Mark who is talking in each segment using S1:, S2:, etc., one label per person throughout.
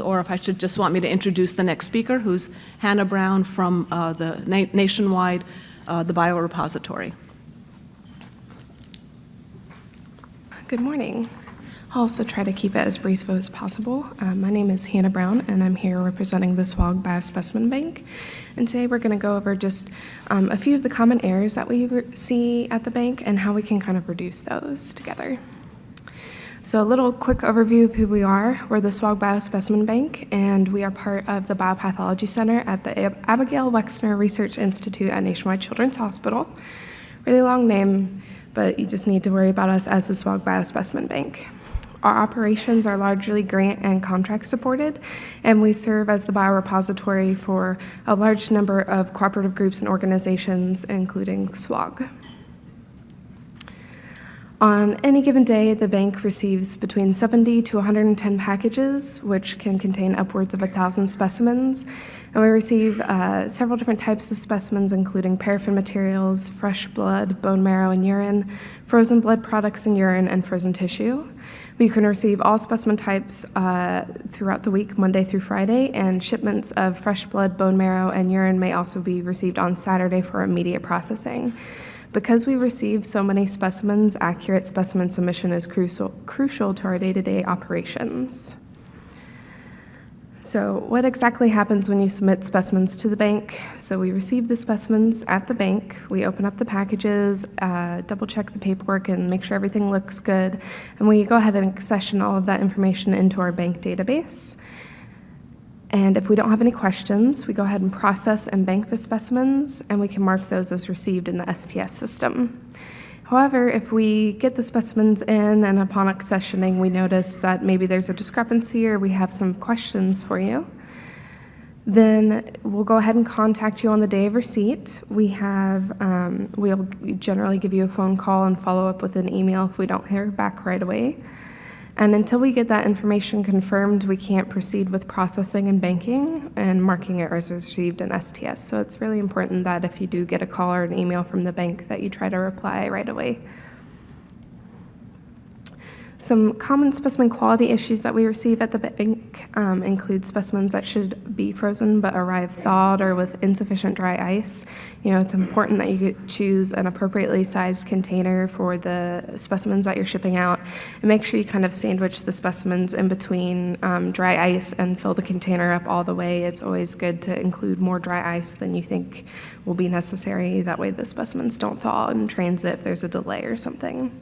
S1: questions, or if I should just want me to introduce the next speaker, who's Hannah Brown from the Nationwide, the Biorepository.
S2: Good morning. I'll also try to keep it as brief as possible. My name is Hannah Brown, and I'm here representing the SWOG Biospecimen Bank. And today we're going to go over just a few of the common errors that we see at the bank and how we can kind of reduce those together. So a little quick overview of who we are. We're the SWOG Biospecimen Bank, and we are part of the Biopathology Center at the Abigail Wexner Research Institute at Nationwide Children's Hospital. Really long name, but you just need to worry about us as the SWOG Biospecimen Bank. Our operations are largely grant and contract supported, and we serve as the biorepository for a large number of cooperative groups and organizations, including SWOG. On any given day, the bank receives between 70 to 110 packages, which can contain upwards of 1,000 specimens. And we receive several different types of specimens, including paraffin materials, fresh blood, bone marrow and urine, frozen blood products and urine, and frozen tissue. We can receive all specimen types throughout the week, Monday through Friday, and shipments of fresh blood, bone marrow, and urine may also be received on Saturday for immediate processing. Because we receive so many specimens, accurate specimen submission is crucial to our day-to-day operations. So what exactly happens when you submit specimens to the bank? So we receive the specimens at the bank, we open up the packages, double check the paperwork and make sure everything looks good, and we go ahead and accession all of that information into our bank database. And if we don't have any questions, we go ahead and process and bank the specimens, and we can mark those as received in the STS system. However, if we get the specimens in and upon accessioning we notice that maybe there's a discrepancy or we have some questions for you, then we'll go ahead and contact you on the day of receipt. We'll generally give you a phone call and follow up with an email if we don't hear back right away. And until we get that information confirmed, we can't proceed with processing and banking and marking it as received in STS. So it's really important that if you do get a call or an email from the bank that you try to reply right away. Some common specimen quality issues that we receive at the bank include specimens that should be frozen but arrive thawed or with insufficient dry ice. It's important that you choose an appropriately sized container for the specimens that you're shipping out, and make sure you kind of sandwich the specimens in between dry ice and fill the container up all the way. It's always good to include more dry ice than you think will be necessary. That way the specimens don't thaw in transit if there's a delay or something.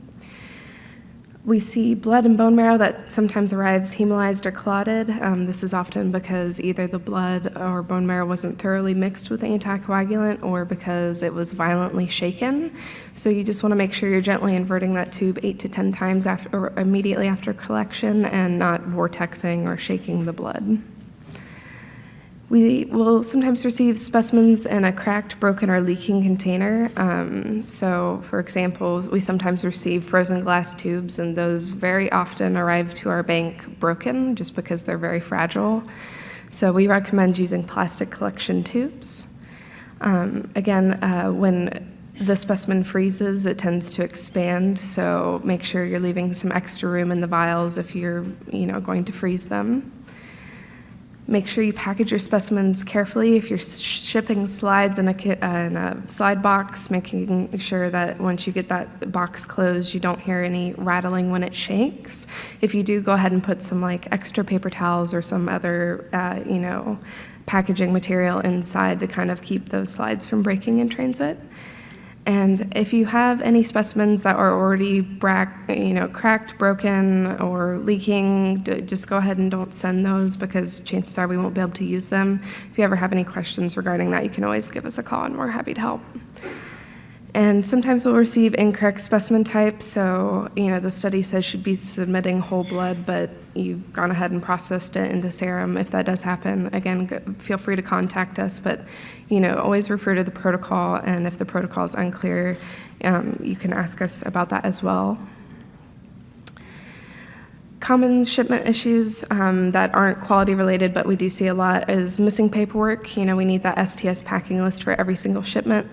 S2: We see blood and bone marrow that sometimes arrives hemolyzed or clotted. This is often because either the blood or bone marrow wasn't thoroughly mixed with the anticoagulant or because it was violently shaken. So you just want to make sure you're gently inverting that tube 8 to 10 times immediately after collection and not vortexing or shaking the blood. We will sometimes receive specimens in a cracked, broken, or leaking container. So, for example, we sometimes receive frozen glass tubes, and those very often arrive to our bank broken just because they're very fragile. So we recommend using plastic collection tubes. When the specimen freezes, it tends to expand, so make sure you're leaving some extra room in the vials if you're going to freeze them. Make sure you package your specimens carefully. If you're shipping slides in a slide box, making sure that once you get that box closed, you don't hear any rattling when it shakes. If you do, go ahead and put some extra paper towels or some other, packaging material inside to kind of keep those slides from breaking in transit. And if you have any specimens that are already cracked, broken, or leaking, just go ahead and don't send those because chances are we won't be able to use them. If you ever have any questions regarding that, you can always give us a call and we're happy to help. And sometimes we'll receive incorrect specimen type. So, the study says should be submitting whole blood, but you've gone ahead and processed it into serum. If that does happen, again, feel free to contact us, but, always refer to the protocol. And if the protocol is unclear, you can ask us about that as well. Common shipment issues that aren't quality related, but we do see a lot, is missing paperwork. We need that STS packing list for every single shipment.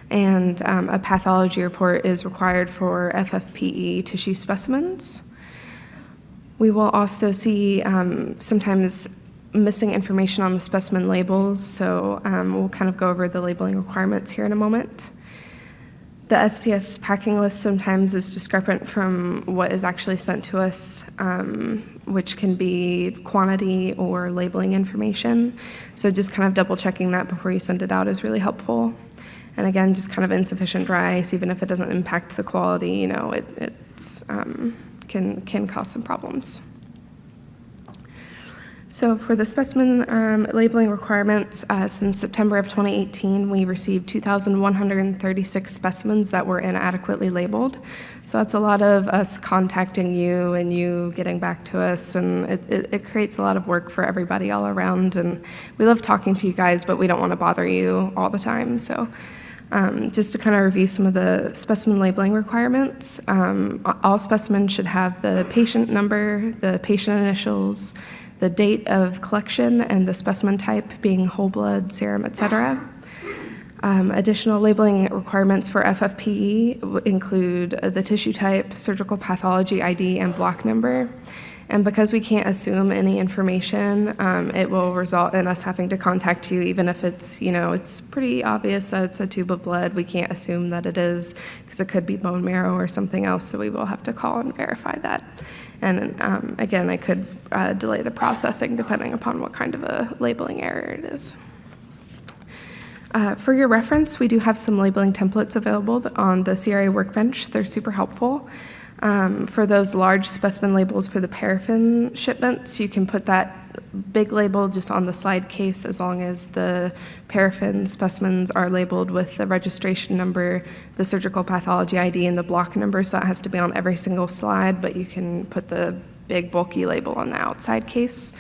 S2: And a pathology report is required for FFPE tissue specimens. We will also see sometimes missing information on the specimen labels, so we'll kind of go over the labeling requirements here in a moment. The STS packing list sometimes is discrepant from what is actually sent to us, which can be quantity or labeling information. So just kind of double checking that before you send it out is really helpful. And again, just kind of insufficient dry ice, even if it doesn't impact the quality, you know, it's can cause some problems. So for the specimen labeling requirements, since September of 2018, we received 2,136 specimens that were inadequately labeled. So that's a lot of us contacting you and you getting back to us, and it creates a lot of work for everybody all around. And we love talking to you guys, but we don't want to bother you all the time. So just to kind of review some of the specimen labeling requirements, all specimens should have the patient number, the patient initials, the date of collection, and the specimen type being whole blood, serum, etc. Additional labeling requirements for FFPE include the tissue type, surgical pathology ID, and block number. And because we can't assume any information, it will result in us having to contact you, even if it's, you know, it's pretty obvious that it's a tube of blood. We can't assume that it is, because it could be bone marrow or something else, so we will have to call and verify that. And again, I could delay the processing depending upon what kind of a labeling error it is. For your reference, we do have some labeling templates available on the CRA workbench. They're super helpful. For those large specimen labels for the paraffin shipments, you can put that big label just on the slide case as long as the paraffin specimens are labeled with the registration number, the surgical pathology ID, and the block number. So that has to be on every single slide, but you can put the big bulky label on the outside case.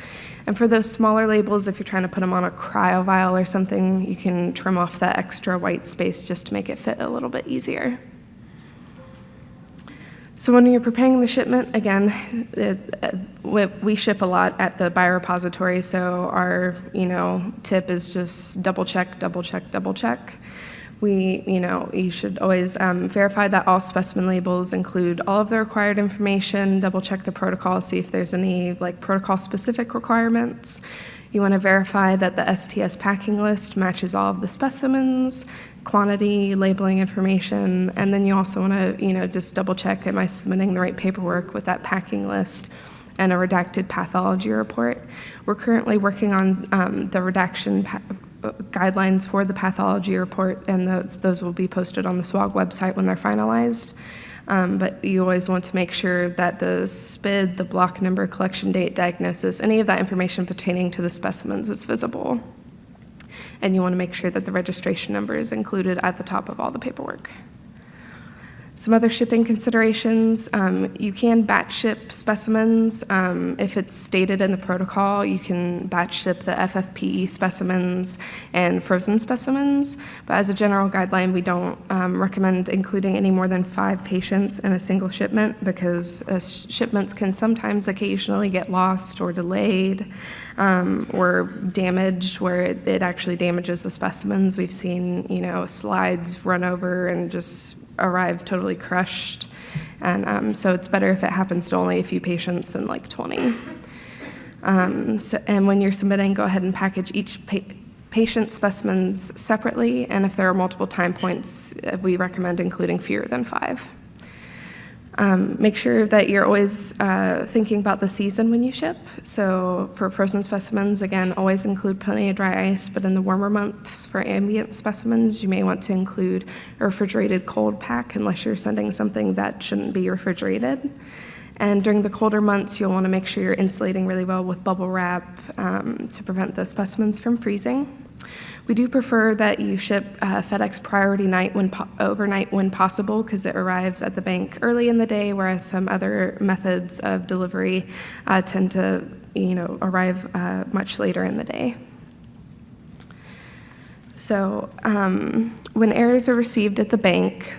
S2: And for those smaller labels, if you're trying to put them on a cryo vial or something, you can trim off that extra white space just to make it fit a little bit easier. So when you're preparing the shipment, again, we ship a lot at the biorepository, so our, you know, tip is just double check, double check, double check. You should always verify that all specimen labels include all of the required information, double check the protocol, see if there's any like protocol-specific requirements. You want to verify that the STS packing list matches all of the specimens, quantity, labeling information, and then you also want to, you know, just double check, am I submitting the right paperwork with that packing list and a redacted pathology report. We're currently working on the redaction guidelines for the pathology report, and those will be posted on the SWOG website when they're finalized. But you always want to make sure that the SPID, the block number, collection date, diagnosis, any of that information pertaining to the specimens is visible. And you want to make sure that the registration number is included at the top of all the paperwork. Some other shipping considerations, you can batch ship specimens. If it's stated in the protocol, you can batch ship the FFPE specimens and frozen specimens. But as a general guideline, we don't recommend including any more than 5 patients in a single shipment, because shipments can sometimes occasionally get lost or delayed or damaged, where it actually damages the specimens. We've seen, you know, slides run over and just arrive totally crushed, and so it's better if it happens to only a few patients than like 20. And when you're submitting, go ahead and package each patient specimens separately, and if there are multiple time points, we recommend including fewer than 5. Make sure that you're always thinking about the season when you ship. So for frozen specimens, again, always include plenty of dry ice, but in the warmer months for ambient specimens, you may want to include a refrigerated cold pack unless you're sending something that shouldn't be refrigerated. And during the colder months, you'll want to make sure you're insulating really well with bubble wrap to prevent the specimens from freezing. We do prefer that you ship FedEx priority night overnight when possible, because it arrives at the bank early in the day, whereas some other methods of delivery tend to, you know, arrive much later in the day. So when errors are received at the bank,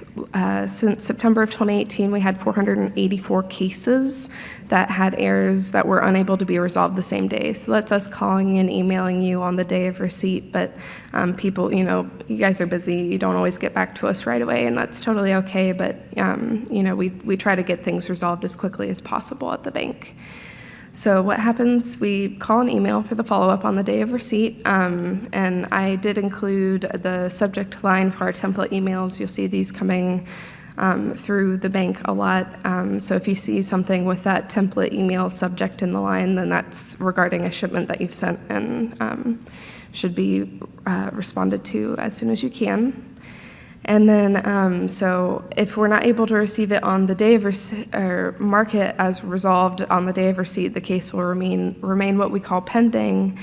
S2: since September of 2018, we had 484 cases that had errors that were unable to be resolved the same day. So that's us calling and emailing you on the day of receipt, but people, you know, you guys are busy, you don't always get back to us right away, and that's totally okay, but you know, we try to get things resolved as quickly as possible at the bank. So what happens, we call an email for the follow-up on the day of receipt, and I did include the subject line for our template emails. You'll see these coming through the bank a lot. So if you see something with that template email subject in the line, then that's regarding a shipment that you've sent and should be responded to as soon as you can. And then, so if we're not able to receive it on the day of receipt, or mark it as resolved on the day of receipt, the case will remain what we call pending,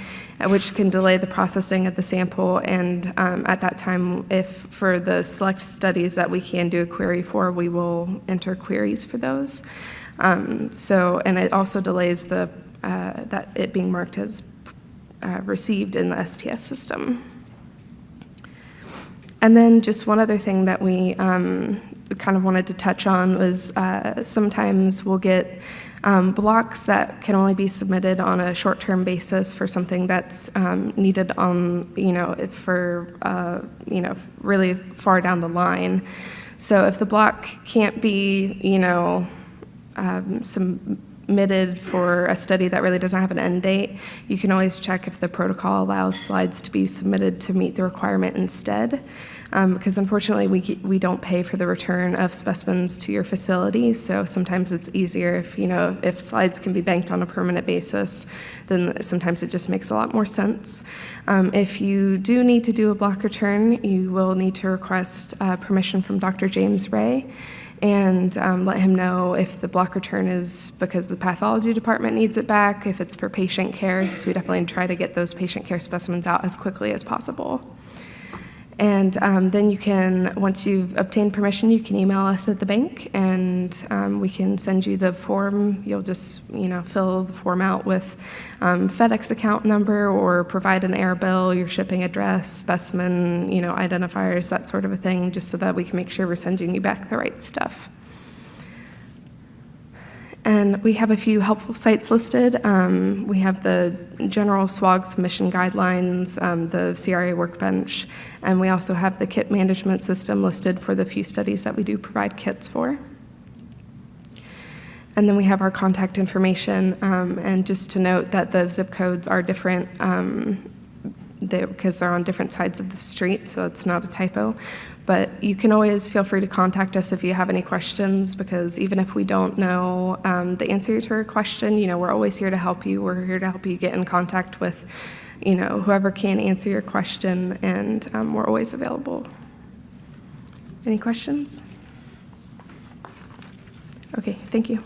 S2: which can delay the processing of the sample. And at that time, if for the select studies that we can do a query for, we will enter queries for those. And it also delays the that it being marked as received in the STS system. And then just one other thing that we kind of wanted to touch on was sometimes we'll get blocks that can only be submitted on a short-term basis for something that's needed on, for, really far down the line. So if the block can't be, submitted for a study that really doesn't have an end date, you can always check if the protocol allows slides to be submitted to meet the requirement instead. Because unfortunately, we don't pay for the return of specimens to your facility, so sometimes it's easier if slides can be banked on a permanent basis, then sometimes it just makes a lot more sense. If you do need to do a block return, you will need to request permission from Dr. James Ray, and let him know if the block return is because the pathology department needs it back, if it's for patient care, because we definitely try to get those patient care specimens out as quickly as possible. And then you can, once you've obtained permission, you can email us at the bank, and we can send you the form. You'll just, fill the form out with FedEx account number or provide an air bill, your shipping address, specimen, identifiers, that sort of a thing, just so that we can make sure we're sending you back the right stuff. And we have a few helpful sites listed. We have the general SWOG submission guidelines, the CRA workbench, and we also have the kit management system listed for the few studies that we do provide kits for. And then we have our contact information, and just to note that the zip codes are different because they're on different sides of the street, so it's not a typo. But you can always feel free to contact us if you have any questions, because even if we don't know the answer to your question, we're always here to help you. We're here to help you get in contact with, whoever can answer your question, and we're always available. Any questions? Okay, thank you.